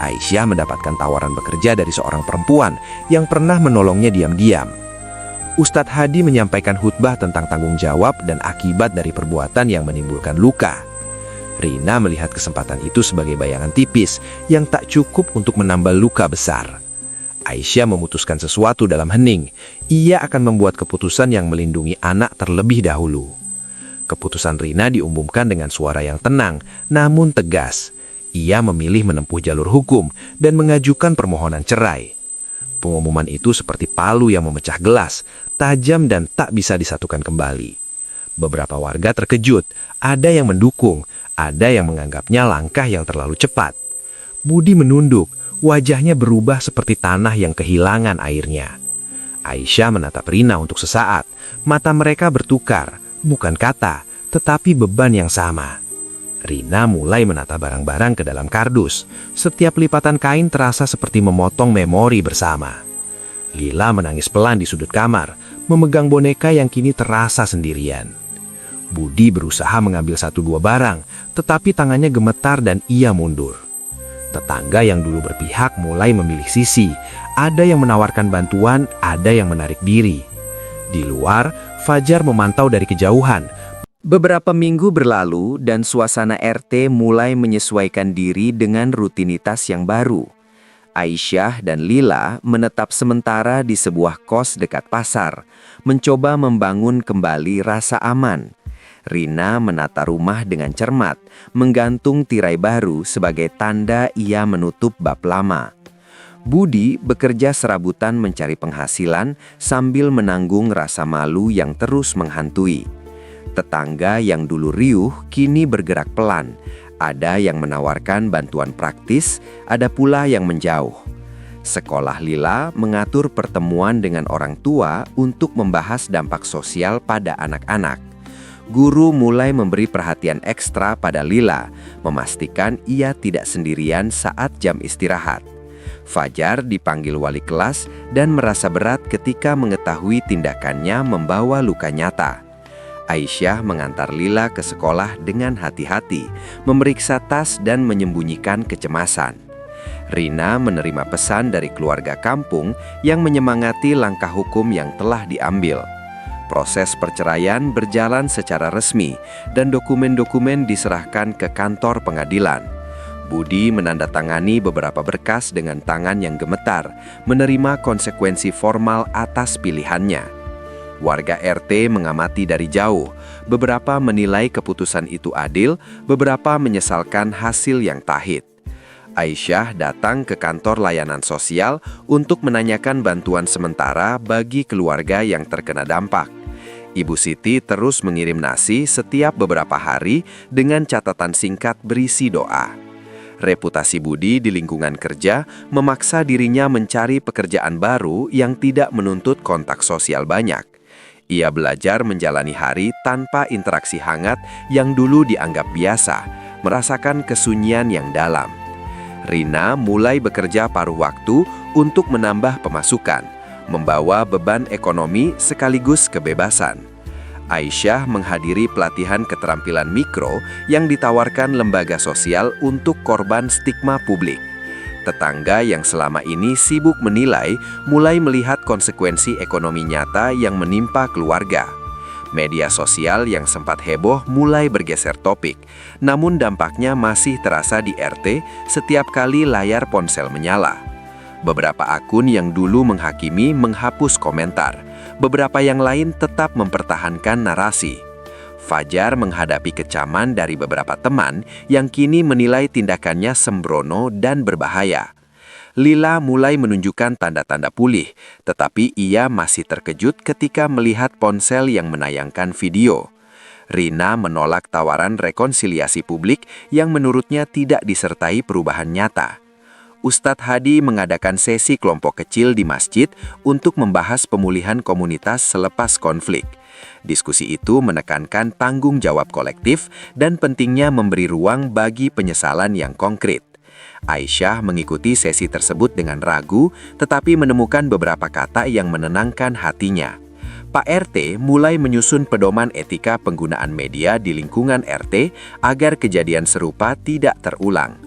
A: Aisyah mendapatkan tawaran bekerja dari seorang perempuan yang pernah menolongnya diam-diam. Ustadz Hadi menyampaikan khutbah tentang tanggung jawab dan akibat dari perbuatan yang menimbulkan luka. Rina melihat kesempatan itu sebagai bayangan tipis yang tak cukup untuk menambal luka besar. Aisyah memutuskan sesuatu dalam hening. Ia akan membuat keputusan yang melindungi anak terlebih dahulu. Keputusan Rina diumumkan dengan suara yang tenang, namun tegas. Ia memilih menempuh jalur hukum dan mengajukan permohonan cerai. Pengumuman itu seperti palu yang memecah gelas, tajam dan tak bisa disatukan kembali. Beberapa warga terkejut, ada yang mendukung, ada yang menganggapnya langkah yang terlalu cepat. Budi menunduk. Wajahnya berubah seperti tanah yang kehilangan airnya. Aisyah menatap Rina untuk sesaat. Mata mereka bertukar, bukan kata, tetapi beban yang sama. Rina mulai menata barang-barang ke dalam kardus. Setiap lipatan kain terasa seperti memotong memori bersama. Lila menangis pelan di sudut kamar, memegang boneka yang kini terasa sendirian. Budi berusaha mengambil satu dua barang, tetapi tangannya gemetar dan ia mundur. Tetangga yang dulu berpihak mulai memilih sisi. Ada yang menawarkan bantuan, ada yang menarik diri. Di luar, Fajar memantau dari kejauhan. Beberapa minggu berlalu dan suasana RT mulai menyesuaikan diri dengan rutinitas yang baru. Aisyah dan Lila menetap sementara di sebuah kos dekat pasar, mencoba membangun kembali rasa aman. Rina menata rumah dengan cermat, menggantung tirai baru sebagai tanda ia menutup bab lama. Budi bekerja serabutan mencari penghasilan sambil menanggung rasa malu yang terus menghantui. Tetangga yang dulu riuh kini bergerak pelan. Ada yang menawarkan bantuan praktis, ada pula yang menjauh. Sekolah Lila mengatur pertemuan dengan orang tua untuk membahas dampak sosial pada anak-anak. Guru mulai memberi perhatian ekstra pada Lila, memastikan ia tidak sendirian saat jam istirahat. Fajar dipanggil wali kelas dan merasa berat ketika mengetahui tindakannya membawa luka nyata. Aisyah mengantar Lila ke sekolah dengan hati-hati, memeriksa tas dan menyembunyikan kecemasan. Rina menerima pesan dari keluarga kampung yang menyemangati langkah hukum yang telah diambil. Proses perceraian berjalan secara resmi dan dokumen-dokumen diserahkan ke kantor pengadilan. Budi menandatangani beberapa berkas dengan tangan yang gemetar, menerima konsekuensi formal atas pilihannya. Warga RT mengamati dari jauh. Beberapa menilai keputusan itu adil, beberapa menyesalkan hasil yang pahit. Aisyah datang ke kantor layanan sosial untuk menanyakan bantuan sementara bagi keluarga yang terkena dampak. Ibu Siti terus mengirim nasi setiap beberapa hari dengan catatan singkat berisi doa. Reputasi Budi di lingkungan kerja memaksa dirinya mencari pekerjaan baru yang tidak menuntut kontak sosial banyak. Ia belajar menjalani hari tanpa interaksi hangat yang dulu dianggap biasa, merasakan kesunyian yang dalam. Rina mulai bekerja paruh waktu untuk menambah pemasukan, membawa beban ekonomi sekaligus kebebasan. Aisyah menghadiri pelatihan keterampilan mikro yang ditawarkan lembaga sosial untuk korban stigma publik. Tetangga yang selama ini sibuk menilai mulai melihat konsekuensi ekonomi nyata yang menimpa keluarga. Media sosial yang sempat heboh mulai bergeser topik, namun dampaknya masih terasa di RT setiap kali layar ponsel menyala. Beberapa akun yang dulu menghakimi menghapus komentar, beberapa yang lain tetap mempertahankan narasi. Fajar menghadapi kecaman dari beberapa teman yang kini menilai tindakannya sembrono dan berbahaya. Lila mulai menunjukkan tanda-tanda pulih, tetapi ia masih terkejut ketika melihat ponsel yang menayangkan video. Rina menolak tawaran rekonsiliasi publik yang menurutnya tidak disertai perubahan nyata. Ustadz Hadi mengadakan sesi kelompok kecil di masjid untuk membahas pemulihan komunitas selepas konflik. Diskusi itu menekankan tanggung jawab kolektif dan pentingnya memberi ruang bagi penyesalan yang konkret. Aisyah mengikuti sesi tersebut dengan ragu, tetapi menemukan beberapa kata yang menenangkan hatinya. Pak RT mulai menyusun pedoman etika penggunaan media di lingkungan RT agar kejadian serupa tidak terulang.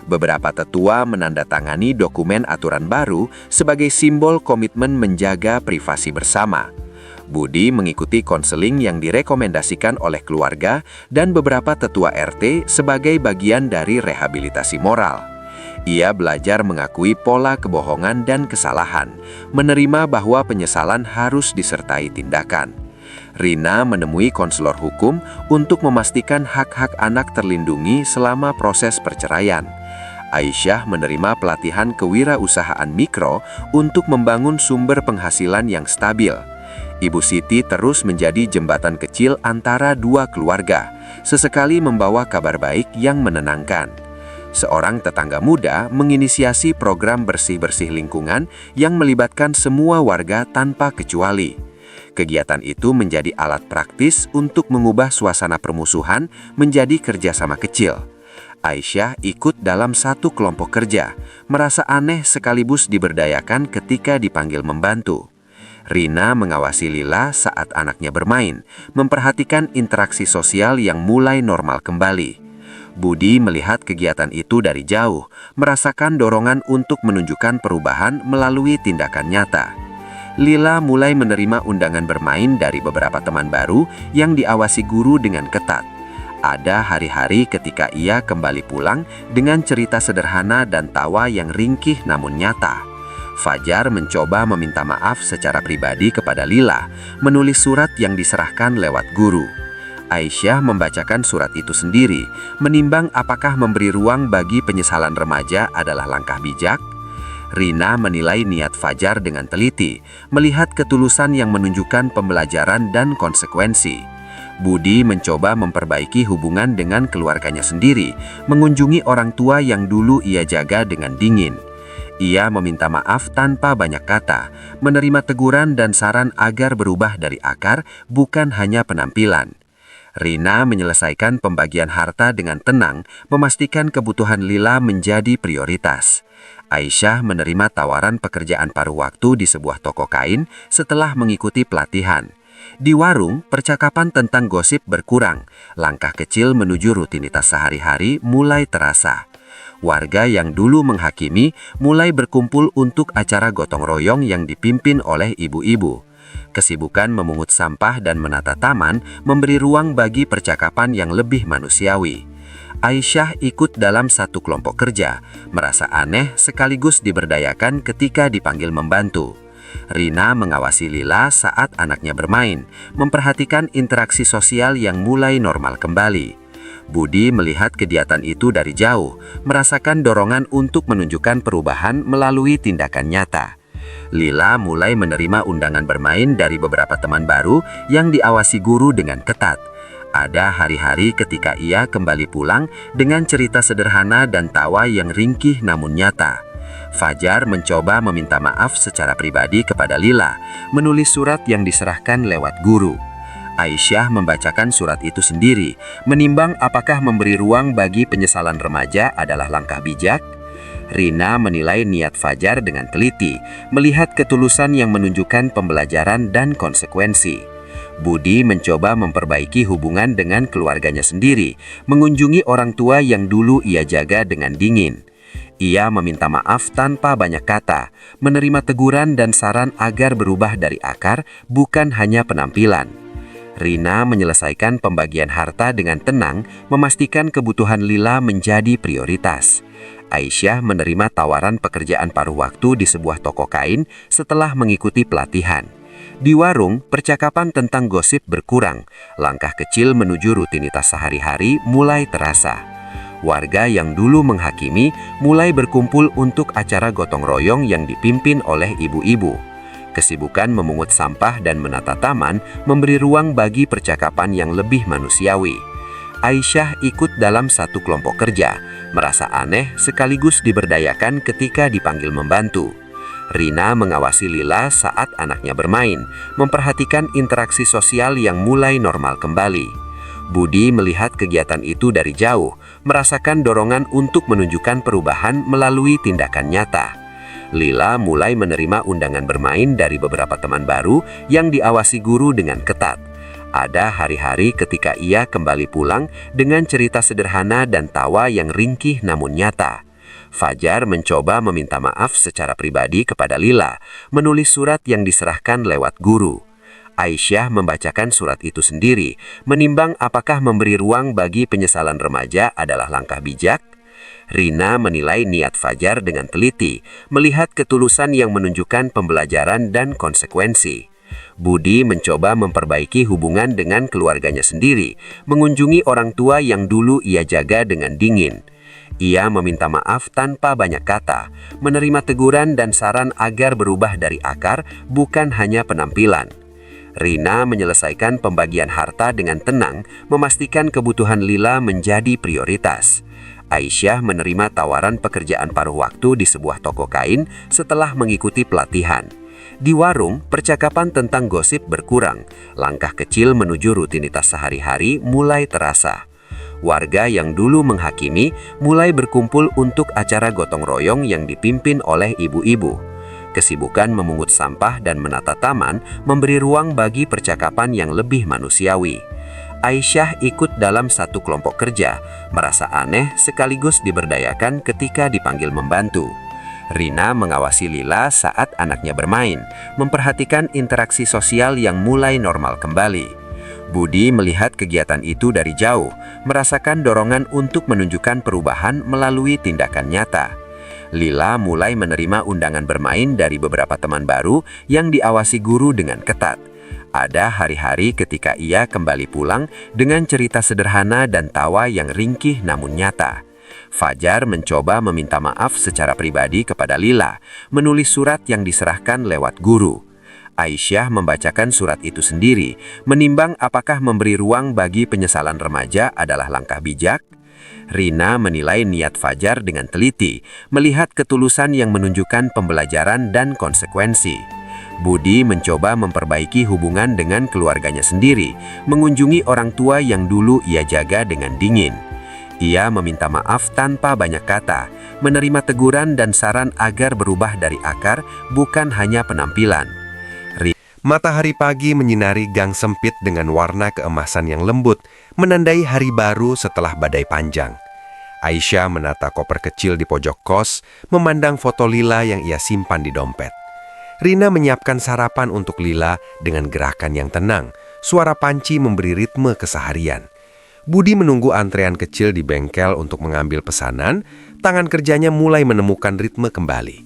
A: Beberapa tetua menandatangani dokumen aturan baru sebagai simbol komitmen menjaga privasi bersama. Budi mengikuti konseling yang direkomendasikan oleh keluarga dan beberapa tetua RT sebagai bagian dari rehabilitasi moral. Ia belajar mengakui pola kebohongan dan kesalahan, menerima bahwa penyesalan harus disertai tindakan. Rina menemui konselor hukum untuk memastikan hak-hak anak terlindungi selama proses perceraian. Aisyah menerima pelatihan kewirausahaan mikro untuk membangun sumber penghasilan yang stabil. Ibu Siti terus menjadi jembatan kecil antara dua keluarga, sesekali membawa kabar baik yang menenangkan. Seorang tetangga muda menginisiasi program bersih-bersih lingkungan yang melibatkan semua warga tanpa kecuali. Kegiatan itu menjadi alat praktis untuk mengubah suasana permusuhan menjadi kerjasama kecil. Aisyah ikut dalam satu kelompok kerja, merasa aneh sekaligus diberdayakan ketika dipanggil membantu. Rina mengawasi Lila saat anaknya bermain, memperhatikan interaksi sosial yang mulai normal kembali. Budi melihat kegiatan itu dari jauh, merasakan dorongan untuk menunjukkan perubahan melalui tindakan nyata. Lila mulai menerima undangan bermain dari beberapa teman baru yang diawasi guru dengan ketat. Ada hari-hari ketika ia kembali pulang dengan cerita sederhana dan tawa yang ringkih namun nyata. Fajar mencoba meminta maaf secara pribadi kepada Lila, menulis surat yang diserahkan lewat guru. Aisyah membacakan surat itu sendiri, menimbang apakah memberi ruang bagi penyesalan remaja adalah langkah bijak. Rina menilai niat Fajar dengan teliti, melihat ketulusan yang menunjukkan pembelajaran dan konsekuensi. Budi mencoba memperbaiki hubungan dengan keluarganya sendiri, mengunjungi orang tua yang dulu ia jaga dengan dingin. Ia meminta maaf tanpa banyak kata, menerima teguran dan saran agar berubah dari akar, bukan hanya penampilan. Rina menyelesaikan pembagian harta dengan tenang, memastikan kebutuhan Lila menjadi prioritas. Aisyah menerima tawaran pekerjaan paruh waktu di sebuah toko kain setelah mengikuti pelatihan. Di warung, percakapan tentang gosip berkurang, langkah kecil menuju rutinitas sehari-hari mulai terasa. Warga yang dulu menghakimi mulai berkumpul untuk acara gotong royong yang dipimpin oleh ibu-ibu. Kesibukan memungut sampah dan menata taman memberi ruang bagi percakapan yang lebih manusiawi. Aisyah ikut dalam satu kelompok kerja, merasa aneh sekaligus diberdayakan ketika dipanggil membantu. Rina mengawasi Lila saat anaknya bermain, memperhatikan interaksi sosial yang mulai normal kembali. Budi melihat kegiatan itu dari jauh, merasakan dorongan untuk menunjukkan perubahan melalui tindakan nyata. Lila mulai menerima undangan bermain dari beberapa teman baru yang diawasi guru dengan ketat. Ada hari-hari ketika ia kembali pulang dengan cerita sederhana dan tawa yang ringkih namun nyata. Fajar mencoba meminta maaf secara pribadi kepada Lila, menulis surat yang diserahkan lewat guru. Aisyah membacakan surat itu sendiri, menimbang apakah memberi ruang bagi penyesalan remaja adalah langkah bijak. Rina menilai niat Fajar dengan teliti, melihat ketulusan yang menunjukkan pembelajaran dan konsekuensi. Budi mencoba memperbaiki hubungan dengan keluarganya sendiri, mengunjungi orang tua yang dulu ia jaga dengan dingin. Ia meminta maaf tanpa banyak kata, menerima teguran dan saran agar berubah dari akar, bukan hanya penampilan. Rina menyelesaikan pembagian harta dengan tenang, memastikan kebutuhan Lila menjadi prioritas. Aisyah menerima tawaran pekerjaan paruh waktu di sebuah toko kain setelah mengikuti pelatihan. Di warung, percakapan tentang gosip berkurang. Langkah kecil menuju rutinitas sehari-hari mulai terasa. Warga yang dulu menghakimi mulai berkumpul untuk acara gotong royong yang dipimpin oleh ibu-ibu. Kesibukan memungut sampah dan menata taman memberi ruang bagi percakapan yang lebih manusiawi. Aisyah ikut dalam satu kelompok kerja, merasa aneh sekaligus diberdayakan ketika dipanggil membantu. Rina mengawasi Lila saat anaknya bermain, memperhatikan interaksi sosial yang mulai normal kembali. Budi melihat kegiatan itu dari jauh, merasakan dorongan untuk menunjukkan perubahan melalui tindakan nyata. Lila mulai menerima undangan bermain dari beberapa teman baru yang diawasi guru dengan ketat. Ada hari-hari ketika ia kembali pulang dengan cerita sederhana dan tawa yang ringkih namun nyata. Fajar mencoba meminta maaf secara pribadi kepada Lila, menulis surat yang diserahkan lewat guru. Aisyah membacakan surat itu sendiri, menimbang apakah memberi ruang bagi penyesalan remaja adalah langkah bijak. Rina menilai niat Fajar dengan teliti, melihat ketulusan yang menunjukkan pembelajaran dan konsekuensi. Budi mencoba memperbaiki hubungan dengan keluarganya sendiri, mengunjungi orang tua yang dulu ia jaga dengan dingin. Ia meminta maaf tanpa banyak kata, menerima teguran dan saran agar berubah dari akar, bukan hanya penampilan. Rina menyelesaikan pembagian harta dengan tenang, memastikan kebutuhan Lila menjadi prioritas. Aisyah menerima tawaran pekerjaan paruh waktu di sebuah toko kain setelah mengikuti pelatihan. Di warung, percakapan tentang gosip berkurang. Langkah kecil menuju rutinitas sehari-hari mulai terasa. Warga yang dulu menghakimi mulai berkumpul untuk acara gotong royong yang dipimpin oleh ibu-ibu. Kesibukan memungut sampah dan menata taman memberi ruang bagi percakapan yang lebih manusiawi. Aisyah ikut dalam satu kelompok kerja, merasa aneh sekaligus diberdayakan ketika dipanggil membantu. Rina mengawasi Lila saat anaknya bermain, memperhatikan interaksi sosial yang mulai normal kembali. Budi melihat kegiatan itu dari jauh, merasakan dorongan untuk menunjukkan perubahan melalui tindakan nyata. Lila mulai menerima undangan bermain dari beberapa teman baru yang diawasi guru dengan ketat. Ada hari-hari ketika ia kembali pulang dengan cerita sederhana dan tawa yang ringkih namun nyata. Fajar mencoba meminta maaf secara pribadi kepada Lila, menulis surat yang diserahkan lewat guru. Aisyah membacakan surat itu sendiri, menimbang apakah memberi ruang bagi penyesalan remaja adalah langkah bijak. Rina menilai niat Fajar dengan teliti, melihat ketulusan yang menunjukkan pembelajaran dan konsekuensi. Budi mencoba memperbaiki hubungan dengan keluarganya sendiri, mengunjungi orang tua yang dulu ia jaga dengan dingin. Ia meminta maaf tanpa banyak kata, menerima teguran dan saran agar berubah dari akar, bukan hanya penampilan.
D: Matahari pagi menyinari gang sempit dengan warna keemasan yang lembut, menandai hari baru setelah badai panjang. Aisyah menata koper kecil di pojok kos, memandang foto Lila yang ia simpan di dompet. Rina menyiapkan sarapan untuk Lila dengan gerakan yang tenang, suara panci memberi ritme keseharian. Budi menunggu antrean kecil di bengkel untuk mengambil pesanan, tangan kerjanya mulai menemukan ritme kembali.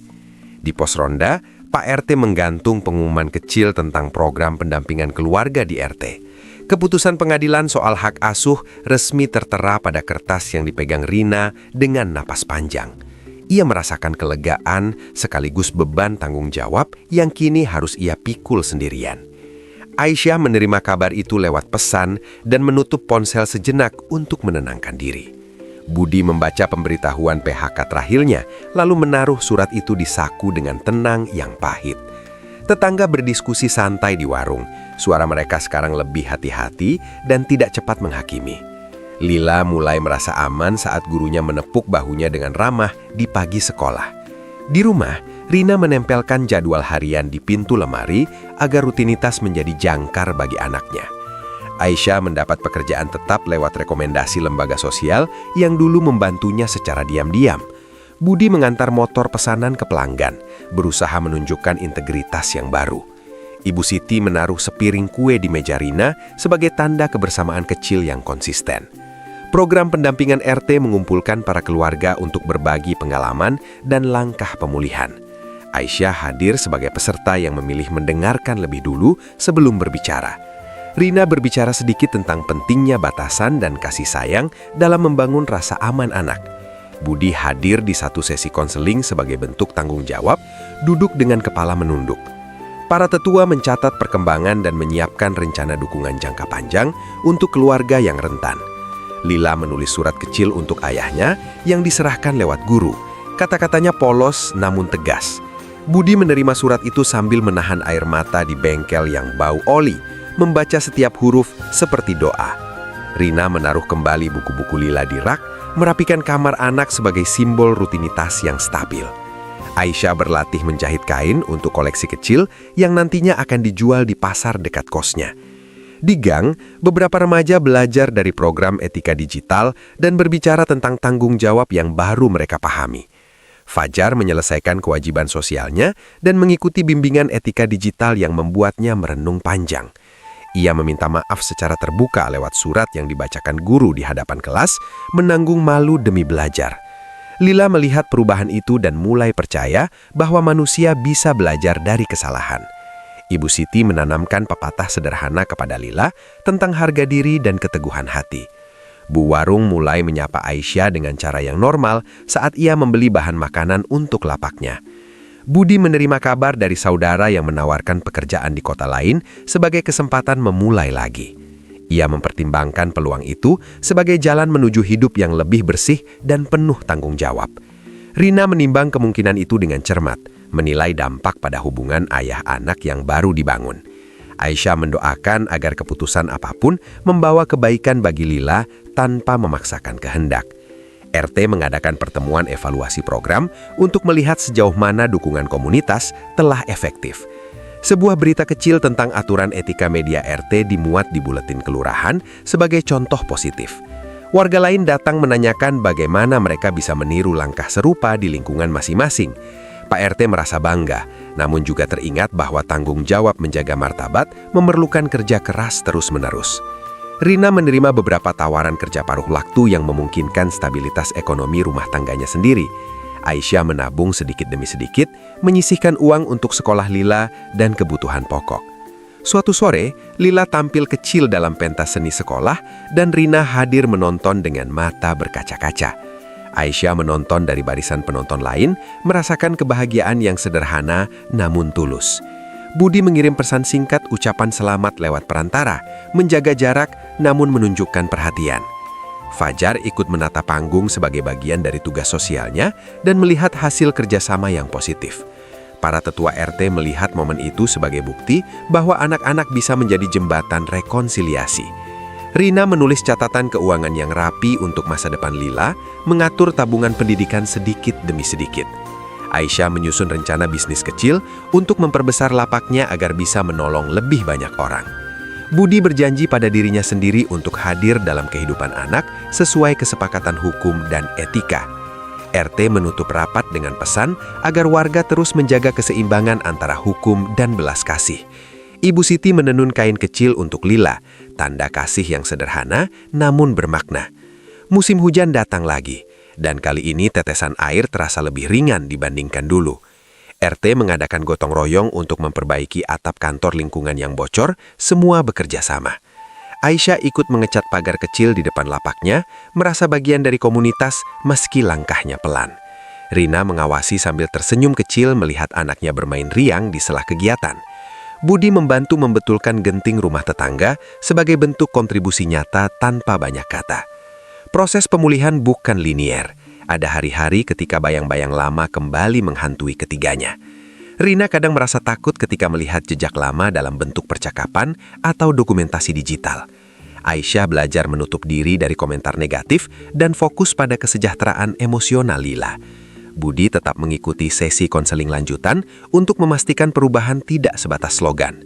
D: Di pos ronda, Pak RT menggantung pengumuman kecil tentang program pendampingan keluarga di RT. Keputusan pengadilan soal hak asuh resmi tertera pada kertas yang dipegang Rina dengan napas panjang. Ia merasakan kelegaan sekaligus beban tanggung jawab yang kini harus ia pikul sendirian. Aisyah menerima kabar itu lewat pesan dan menutup ponsel sejenak untuk menenangkan diri. Budi membaca pemberitahuan PHK terakhirnya, lalu menaruh surat itu di saku dengan tenang yang pahit. Tetangga berdiskusi santai di warung. Suara mereka sekarang lebih hati-hati dan tidak cepat menghakimi. Lila mulai merasa aman saat gurunya menepuk bahunya dengan ramah di pagi sekolah. Di rumah, Rina menempelkan jadwal harian di pintu lemari agar rutinitas menjadi jangkar bagi anaknya. Aisyah mendapat pekerjaan tetap lewat rekomendasi lembaga sosial yang dulu membantunya secara diam-diam. Budi mengantar motor pesanan ke pelanggan, berusaha menunjukkan integritas yang baru. Ibu Siti menaruh sepiring kue di meja Rina sebagai tanda kebersamaan kecil yang konsisten. Program pendampingan RT mengumpulkan para keluarga untuk berbagi pengalaman dan langkah pemulihan. Aisyah hadir sebagai peserta yang memilih mendengarkan lebih dulu sebelum berbicara. Rina berbicara sedikit tentang pentingnya batasan dan kasih sayang dalam membangun rasa aman anak. Budi hadir di satu sesi konseling sebagai bentuk tanggung jawab, duduk dengan kepala menunduk. Para tetua mencatat perkembangan dan menyiapkan rencana dukungan jangka panjang untuk keluarga yang rentan. Lila menulis surat kecil untuk ayahnya yang diserahkan lewat guru. Kata-katanya polos namun tegas. Budi menerima surat itu sambil menahan air mata di bengkel yang bau oli, membaca setiap huruf seperti doa. Rina menaruh kembali buku-buku Lila di rak, merapikan kamar anak sebagai simbol rutinitas yang stabil. Aisyah berlatih menjahit kain untuk koleksi kecil yang nantinya akan dijual di pasar dekat kosnya. Di gang, beberapa remaja belajar dari program etika digital dan berbicara tentang tanggung jawab yang baru mereka pahami. Fajar menyelesaikan kewajiban sosialnya dan mengikuti bimbingan etika digital yang membuatnya merenung panjang. Ia meminta maaf secara terbuka lewat surat yang dibacakan guru di hadapan kelas, menanggung malu demi belajar. Lila melihat perubahan itu dan mulai percaya bahwa manusia bisa belajar dari kesalahan. Ibu Siti menanamkan pepatah sederhana kepada Lila tentang harga diri dan keteguhan hati. Bu warung mulai menyapa Aisyah dengan cara yang normal saat ia membeli bahan makanan untuk lapaknya. Budi menerima kabar dari saudara yang menawarkan pekerjaan di kota lain sebagai kesempatan memulai lagi. Ia mempertimbangkan peluang itu sebagai jalan menuju hidup yang lebih bersih dan penuh tanggung jawab. Rina menimbang kemungkinan itu dengan cermat, menilai dampak pada hubungan ayah anak yang baru dibangun. Aisyah mendoakan agar keputusan apapun membawa kebaikan bagi Lila tanpa memaksakan kehendak. RT mengadakan pertemuan evaluasi program untuk melihat sejauh mana dukungan komunitas telah efektif. Sebuah berita kecil tentang aturan etika media RT dimuat di buletin kelurahan sebagai contoh positif. Warga lain datang menanyakan bagaimana mereka bisa meniru langkah serupa di lingkungan masing-masing. Pak RT merasa bangga, namun juga teringat bahwa tanggung jawab menjaga martabat memerlukan kerja keras terus-menerus. Rina menerima beberapa tawaran kerja paruh waktu yang memungkinkan stabilitas ekonomi rumah tangganya sendiri. Aisyah menabung sedikit demi sedikit, menyisihkan uang untuk sekolah Lila dan kebutuhan pokok. Suatu sore, Lila tampil kecil dalam pentas seni sekolah dan Rina hadir menonton dengan mata berkaca-kaca. Aisyah menonton dari barisan penonton lain, merasakan kebahagiaan yang sederhana namun tulus. Budi mengirim pesan singkat ucapan selamat lewat perantara, menjaga jarak namun menunjukkan perhatian. Fajar ikut menata panggung sebagai bagian dari tugas sosialnya dan melihat hasil kerjasama yang positif. Para tetua RT melihat momen itu sebagai bukti bahwa anak-anak bisa menjadi jembatan rekonsiliasi. Rina menulis catatan keuangan yang rapi untuk masa depan Lila, mengatur tabungan pendidikan sedikit demi sedikit. Aisyah menyusun rencana bisnis kecil untuk memperbesar lapaknya agar bisa menolong lebih banyak orang. Budi berjanji pada dirinya sendiri untuk hadir dalam kehidupan anak sesuai kesepakatan hukum dan etika. RT menutup rapat dengan pesan agar warga terus menjaga keseimbangan antara hukum dan belas kasih. Ibu Siti menenun kain kecil untuk Lila, tanda kasih yang sederhana namun bermakna. Musim hujan datang lagi. Dan kali ini tetesan air terasa lebih ringan dibandingkan dulu. RT mengadakan gotong royong untuk memperbaiki atap kantor lingkungan yang bocor, semua bekerja sama. Aisyah ikut mengecat pagar kecil di depan lapaknya, merasa bagian dari komunitas meski langkahnya pelan. Rina mengawasi sambil tersenyum kecil melihat anaknya bermain riang di sela kegiatan. Budi membantu membetulkan genting rumah tetangga sebagai bentuk kontribusi nyata tanpa banyak kata. Proses pemulihan bukan linier. Ada hari-hari ketika bayang-bayang lama kembali menghantui ketiganya. Rina kadang merasa takut ketika melihat jejak lama dalam bentuk percakapan atau dokumentasi digital. Aisyah belajar menutup diri dari komentar negatif dan fokus pada kesejahteraan emosional Lila. Budi tetap mengikuti sesi konseling lanjutan untuk memastikan perubahan tidak sebatas slogan.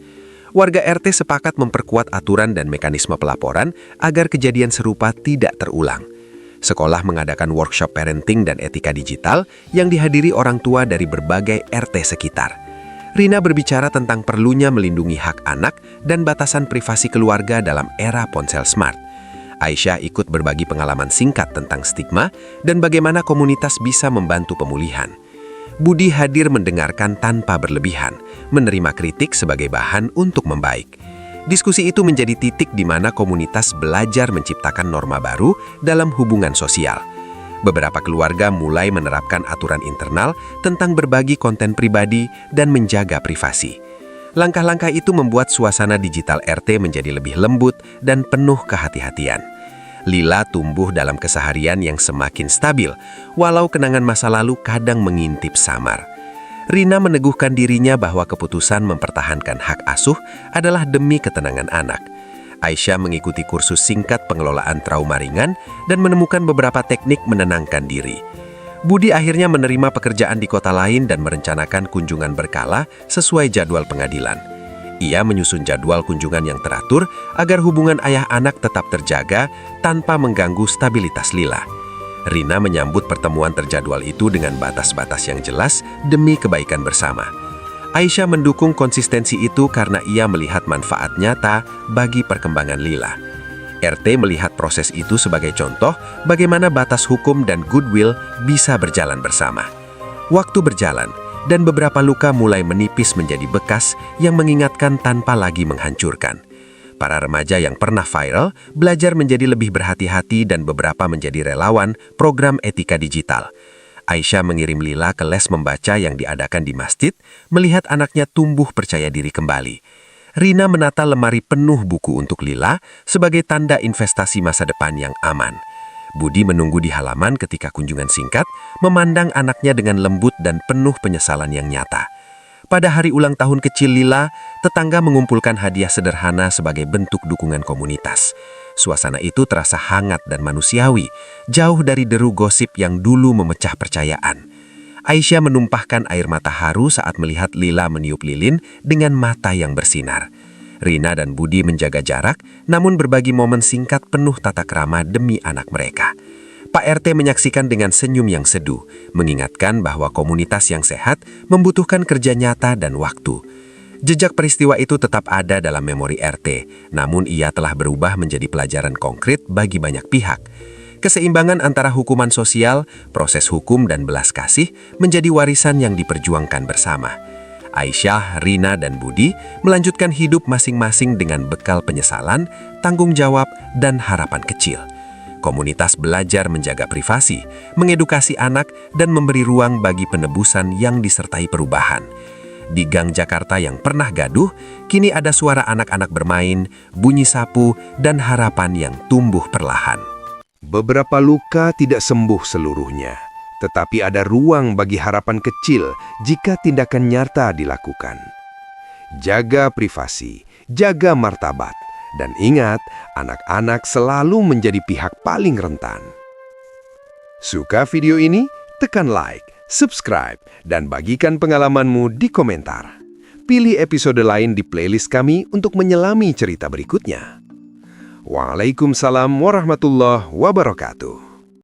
D: Warga RT sepakat memperkuat aturan dan mekanisme pelaporan agar kejadian serupa tidak terulang. Sekolah mengadakan workshop parenting dan etika digital yang dihadiri orang tua dari berbagai RT sekitar. Rina berbicara tentang perlunya melindungi hak anak dan batasan privasi keluarga dalam era ponsel smart. Aisyah ikut berbagi pengalaman singkat tentang stigma dan bagaimana komunitas bisa membantu pemulihan. Budi hadir mendengarkan tanpa berlebihan, menerima kritik sebagai bahan untuk membaik. Diskusi itu menjadi titik di mana komunitas belajar menciptakan norma baru dalam hubungan sosial. Beberapa keluarga mulai menerapkan aturan internal tentang berbagi konten pribadi dan menjaga privasi. Langkah-langkah itu membuat suasana digital RT menjadi lebih lembut dan penuh kehati-hatian. Lila tumbuh dalam keseharian yang semakin stabil, walau kenangan masa lalu kadang mengintip samar. Rina meneguhkan dirinya bahwa keputusan mempertahankan hak asuh adalah demi ketenangan anak. Aisyah mengikuti kursus singkat pengelolaan trauma ringan dan menemukan beberapa teknik menenangkan diri. Budi akhirnya menerima pekerjaan di kota lain dan merencanakan kunjungan berkala sesuai jadwal pengadilan. Ia menyusun jadwal kunjungan yang teratur agar hubungan ayah anak tetap terjaga tanpa mengganggu stabilitas Lila. Rina menyambut pertemuan terjadwal itu dengan batas-batas yang jelas demi kebaikan bersama. Aisyah mendukung konsistensi itu karena ia melihat manfaat nyata bagi perkembangan Lila. RT melihat proses itu sebagai contoh bagaimana batas hukum dan goodwill bisa berjalan bersama. Waktu berjalan, dan beberapa luka mulai menipis menjadi bekas yang mengingatkan tanpa lagi menghancurkan. Para remaja yang pernah viral belajar menjadi lebih berhati-hati dan beberapa menjadi relawan program etika digital. Aisyah mengirim Lila ke les membaca yang diadakan di masjid, melihat anaknya tumbuh percaya diri kembali. Rina menata lemari penuh buku untuk Lila sebagai tanda investasi masa depan yang aman. Budi menunggu di halaman ketika kunjungan singkat, memandang anaknya dengan lembut dan penuh penyesalan yang nyata. Pada hari ulang tahun kecil Lila, tetangga mengumpulkan hadiah sederhana sebagai bentuk dukungan komunitas. Suasana itu terasa hangat dan manusiawi, jauh dari deru gosip yang dulu memecah percayaan. Aisyah menumpahkan air mata haru saat melihat Lila meniup lilin dengan mata yang bersinar. Rina dan Budi menjaga jarak, namun berbagi momen singkat penuh tata krama demi anak mereka. Pak RT menyaksikan dengan senyum yang seduh, mengingatkan bahwa komunitas yang sehat membutuhkan kerja nyata dan waktu. Jejak peristiwa itu tetap ada dalam memori RT, namun ia telah berubah menjadi pelajaran konkret bagi banyak pihak. Keseimbangan antara hukuman sosial, proses hukum, dan belas kasih menjadi warisan yang diperjuangkan bersama. Aisyah, Rina, dan Budi melanjutkan hidup masing-masing dengan bekal penyesalan, tanggung jawab, dan harapan kecil. Komunitas belajar menjaga privasi, mengedukasi anak, dan memberi ruang bagi penebusan yang disertai perubahan. Di gang Jakarta yang pernah gaduh, kini ada suara anak-anak bermain, bunyi sapu, dan harapan yang tumbuh perlahan.
A: Beberapa luka tidak sembuh seluruhnya, tetapi ada ruang bagi harapan kecil jika tindakan nyata dilakukan. Jaga privasi, jaga martabat, dan ingat, anak-anak selalu menjadi pihak paling rentan. Suka video ini? Tekan like, subscribe, dan bagikan pengalamanmu di komentar. Pilih episode lain di playlist kami untuk menyelami cerita berikutnya. Waalaikumsalam warahmatullahi wabarakatuh.